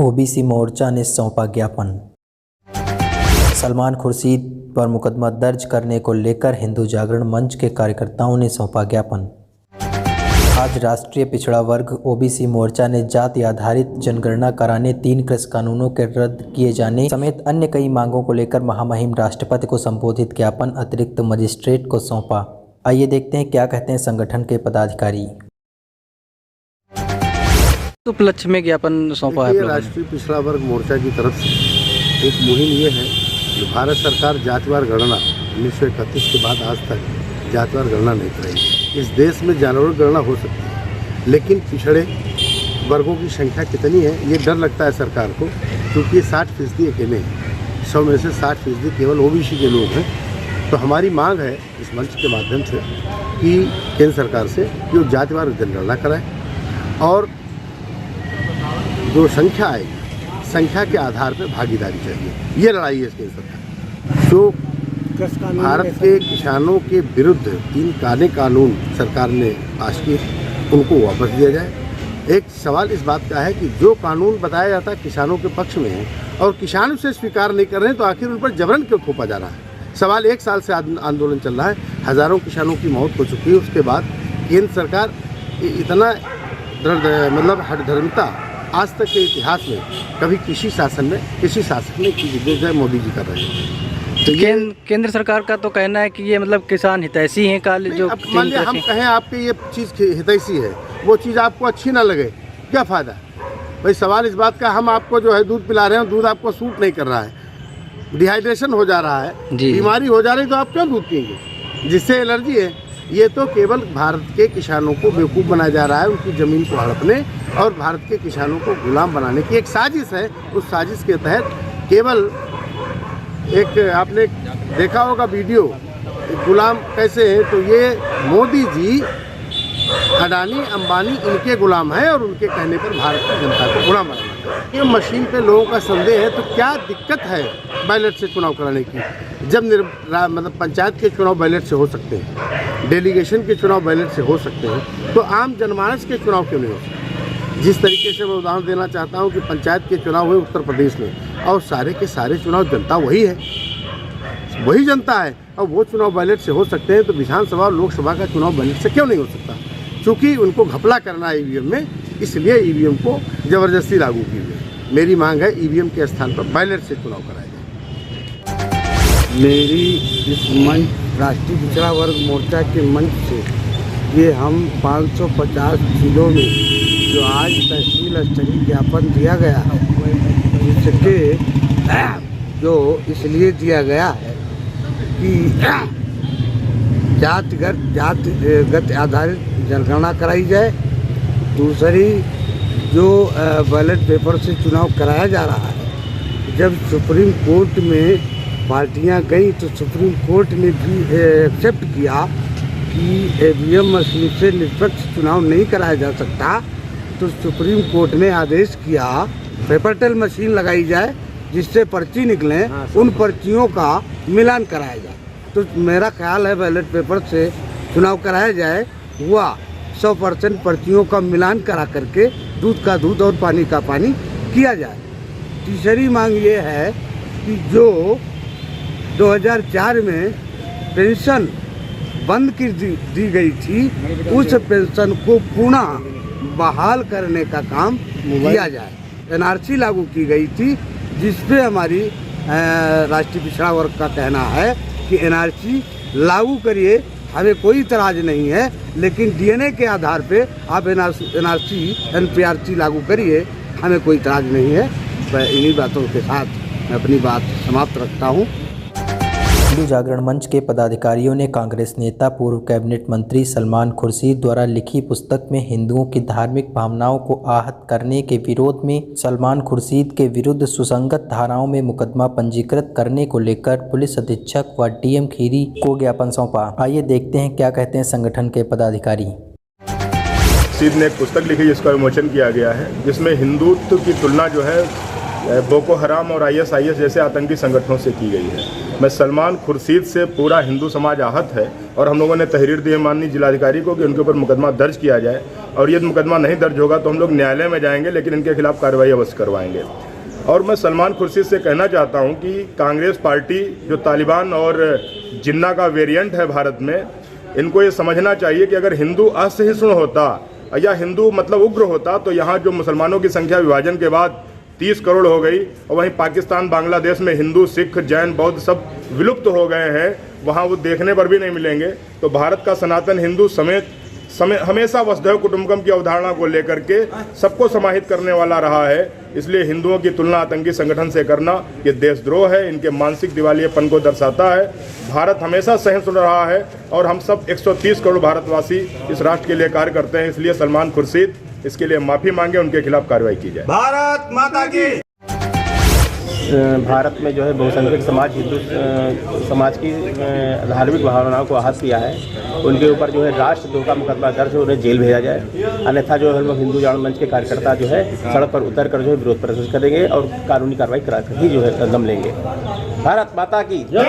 OBC मोर्चा ने सौंपा ज्ञापन। सलमान खुर्शीद पर मुकदमा दर्ज करने को लेकर हिंदू जागरण मंच के कार्यकर्ताओं ने सौंपा ज्ञापन। आज राष्ट्रीय पिछड़ा वर्ग ओबीसी मोर्चा ने जाति आधारित जनगणना कराने 3 कृषि कानूनों के रद्द किए जाने समेत अन्य कई मांगों को लेकर महामहिम राष्ट्रपति को संबोधित ज्ञापन अतिरिक्त मजिस्ट्रेट को सौंपा। आइए देखते हैं क्या कहते हैं संगठन के पदाधिकारी। तो उपलक्ष्य में ज्ञापन सौंपा है। राष्ट्रीय पिछड़ा वर्ग मोर्चा की तरफ से एक मुहिम ये है कि भारत सरकार जातिवार गणना 1931 के बाद आज तक जातिवार गणना नहीं कराई। इस देश में जानवर गणना हो सकती है, लेकिन पिछड़े वर्गों की संख्या कितनी है ये डर लगता है सरकार को, क्योंकि 60% अकेले हैं। 100 में से 60% केवल ओबीसी के लोग हैं। तो हमारी मांग है इस मंच के माध्यम से कि केंद्र सरकार से कि वो जातिवार जनगणना कराए और जो संख्या आएगी संख्या के आधार पर भागीदारी चाहिए। ये लड़ाई है केंद्र सरकार। जो भारत के किसानों के विरुद्ध 3 काले कानून सरकार ने पास किए उनको वापस दिया जाए। एक सवाल इस बात का है कि जो कानून बताया जाता है किसानों के पक्ष में है और किसान उसे स्वीकार नहीं कर रहे हैं, तो आखिर उन पर जबरन क्यों थोपा जा रहा है। सवाल 1 साल से आंदोलन चल रहा है, हज़ारों किसानों की मौत हो चुकी है। उसके बाद केंद्र सरकार इतना हठधर्मिता आज तक के इतिहास में कभी किसी शासक ने की, जो मोदी जी कर रहे हैं। तो केंद्र सरकार का तो कहना है कि ये किसान हितैषी हैं। काल जो मान लिया हम कहें आपके ये चीज़ हितैषी है, वो चीज़ आपको अच्छी ना लगे, क्या फ़ायदा भाई। सवाल इस बात का, हम आपको जो है दूध पिला रहे हैं, दूध आपको सूट नहीं कर रहा है, डिहाइड्रेशन हो जा रहा है, बीमारी हो जा रही, तो आप क्यों दूध पिएंगे जिससे एलर्जी है। ये तो केवल भारत के किसानों को बेवकूफ़ बनाया जा रहा है, उनकी ज़मीन को हड़पने और भारत के किसानों को गुलाम बनाने की एक साजिश है। उस साजिश के तहत केवल एक आपने देखा होगा वीडियो, गुलाम कैसे हैं, तो ये मोदी जी, अडानी, अंबानी इनके गुलाम हैं और उनके कहने पर भारत की जनता को गुलाम बनाना। ये मशीन पे लोगों का संदेह है, तो क्या दिक्कत है बैलेट से चुनाव कराने की, जब पंचायत के चुनाव बैलेट से हो सकते हैं, डेलीगेशन के चुनाव बैलेट से हो सकते हैं, तो आम जनमानस के चुनाव क्यों नहीं हो सकते। जिस तरीके से मैं उदाहरण देना चाहता हूं कि पंचायत के चुनाव हुए उत्तर प्रदेश में और सारे के सारे चुनाव जनता वही है, वही जनता है, और वो चुनाव बैलेट से हो सकते हैं, तो विधानसभा और लोकसभा का चुनाव बैलेट से क्यों नहीं हो सकता। चूँकि उनको घपला करना है ईवीएम में, इसलिए ईवीएम को ज़बरदस्ती लागू की गई। मेरी मांग है ईवीएम के स्थान पर बैलेट से चुनाव कराया जाए। मेरी इस मंच राष्ट्रीय पिछड़ा वर्ग मोर्चा के मंच से ये हम 550 जिलों में जो आज तहसील स्तरीय ज्ञापन दिया गया है, जिसके जो इसलिए दिया गया है कि जातिगत आधारित जनगणना कराई जाए। दूसरी, जो बैलेट पेपर से चुनाव कराया जा रहा है, जब सुप्रीम कोर्ट में पार्टियां गई तो सुप्रीम कोर्ट ने भी एक्सेप्ट किया कि ईवीएम मशीन से निष्पक्ष चुनाव नहीं कराया जा सकता, तो सुप्रीम कोर्ट ने आदेश किया पेपर टेल मशीन लगाई जाए, जिससे पर्ची निकले, उन पर्चियों का मिलान कराया जाए। तो मेरा ख्याल है बैलेट पेपर से चुनाव कराया जाए, हुआ 100% पर्चियों का मिलान करा करके दूध का दूध और पानी का पानी किया जाए। तीसरी मांग ये है कि जो 2004 में पेंशन बंद कर दी गई थी, उस पेंशन को पुनः बहाल करने का काम किया जाए। एनआरसी लागू की गई थी, जिस पे हमारी राष्ट्रीय पिछड़ा वर्ग का कहना है कि एनआरसी लागू करिए, हमें कोई इतराज़ नहीं है, लेकिन डीएनए के आधार पे आप एनपीआरसी लागू करिए, हमें कोई इतराज़ नहीं है। मैं इन्हीं बातों के साथ मैं अपनी बात समाप्त रखता हूँ। हिंदू जागरण मंच के पदाधिकारियों ने कांग्रेस नेता पूर्व कैबिनेट मंत्री सलमान खुर्शीद द्वारा लिखी पुस्तक में हिंदुओं की धार्मिक भावनाओं को आहत करने के विरोध में सलमान खुर्शीद के विरुद्ध सुसंगत धाराओं में मुकदमा पंजीकृत करने को लेकर पुलिस अधीक्षक व डीएम खीरी को ज्ञापन सौंपा। आइए देखते हैं क्या कहते हैं संगठन के पदाधिकारी। खुर्शीद ने एक पुस्तक लिखी जिसका विमोचन किया गया है, जिसमें हिंदुत्व की तुलना जो है बोको हराम और ISIS जैसे आतंकी संगठनों से की गई है। मैं सलमान खुर्शीद से पूरा हिंदू समाज आहत है और हम लोगों ने तहरीर दी है माननीय जिलाधिकारी को कि उनके ऊपर मुकदमा दर्ज किया जाए, और यदि मुकदमा नहीं दर्ज होगा तो हम लोग न्यायालय में जाएंगे, लेकिन इनके खिलाफ कार्रवाई अवश्य करवाएंगे। और मैं सलमान खुर्शीद से कहना चाहता हूं कि कांग्रेस पार्टी जो तालिबान और जिन्ना का वेरिएंट है भारत में, इनको ये समझना चाहिए कि अगर हिंदू असहिष्णु होता या हिंदू मतलब उग्र होता तो यहाँ जो मुसलमानों की संख्या विभाजन के बाद 30 करोड़ हो गई, और वहीं पाकिस्तान बांग्लादेश में हिंदू सिख जैन बौद्ध सब विलुप्त हो गए हैं, वहाँ वो देखने पर भी नहीं मिलेंगे। तो भारत का सनातन हिंदू हमेशा वसुधैव कुटुंबकम की अवधारणा को लेकर के सबको समाहित करने वाला रहा है। इसलिए हिंदुओं की तुलना आतंकी संगठन से करना ये देशद्रोह है, इनके मानसिक दिवालियेपन को दर्शाता है। भारत हमेशा सहिष्णु रहा है और हम सब 130 करोड़ भारतवासी इस राष्ट्र के लिए कार्य करते हैं। इसलिए सलमान खुर्शीद इसके लिए माफ़ी मांगे, उनके खिलाफ कार्रवाई की जाए। भारत माता की। भारत में जो है बहुसंख्यक समाज हिंदू समाज की धार्मिक भावनाओं को आहत किया है, उनके ऊपर जो है राष्ट्रद्रोह का मुकदमा दर्ज हो, उन्हें जेल भेजा जाए। अन्यथा जो है हम लोग हिंदू जागरण मंच के कार्यकर्ता जो है सड़क पर उतर कर जो है विरोध प्रदर्शन करेंगे और कानूनी कार्रवाई करा कर ही जो है दम लेंगे। भारत माता की जय।